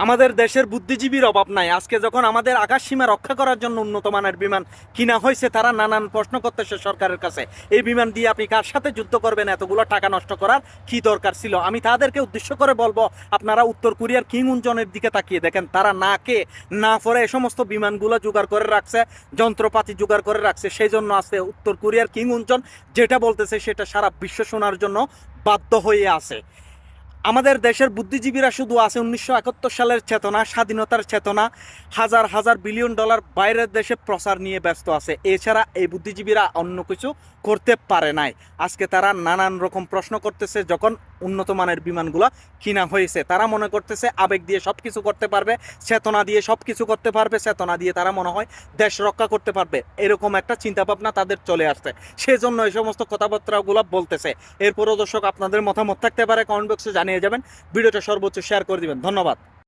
আমাদের দেশের বুদ্ধিজীবীর অভাব নাই। আজকে যখন আমাদের আকাশ সীমা রক্ষা করার জন্য উন্নত মানের বিমান কিনা হয়েছে, তারা নানান প্রশ্ন করতেছে সরকারের কাছে, এই বিমান দিয়ে আপনি কার সাথে যুদ্ধ করবেন, এতগুলো টাকা নষ্ট করার কি দরকার ছিল। আমি তাদেরকে উদ্দেশ্য করে বলবো, আপনারা উত্তর কোরিয়ার কিং উনজনের দিকে তাকিয়ে দেখেন, তারা না কে না পরে এই সমস্ত বিমানগুলো জোগাড় করে রাখছে, যন্ত্রপাতি জোগাড় করে রাখছে। সেই জন্য আজকে উত্তর কোরিয়ার কিং উনজন যেটা বলতেছে সেটা সারা বিশ্ব শোনার জন্য বাধ্য হয়ে আছে। আমাদের দেশের বুদ্ধিজীবীরা শুধু আছে 1971 সালের চেতনা, স্বাধীনতার চেতনা, হাজার হাজার বিলিয়ন ডলার বাইরের দেশে প্রচার নিয়ে ব্যস্ত আছে। এছাড়া এই বুদ্ধিজীবীরা অন্য কিছু করতে পারে নাই। আজকে তারা নানান রকম প্রশ্ন করতেছে, যখন উন্নত মানের বিমানগুলো কিনা হয়েছে তারা মনে করতেছে আবেগ দিয়ে সব কিছু করতে পারবে, চেতনা দিয়ে সব কিছু করতে পারবে, চেতনা দিয়ে তারা মনে হয় দেশ রক্ষা করতে পারবে, এরকম একটা চিন্তাভাবনা তাদের চলে আসছে। সেজন্য এই সমস্ত কথাবার্তাগুলো বলতেছে। এরপরও দর্শক আপনাদের মতামত থাকতে পারে, কমেন্ট বক্সে জানিয়ে যাবেন। ভিডিওটা সর্বোচ্চ শেয়ার করে দিবেন। ধন্যবাদ।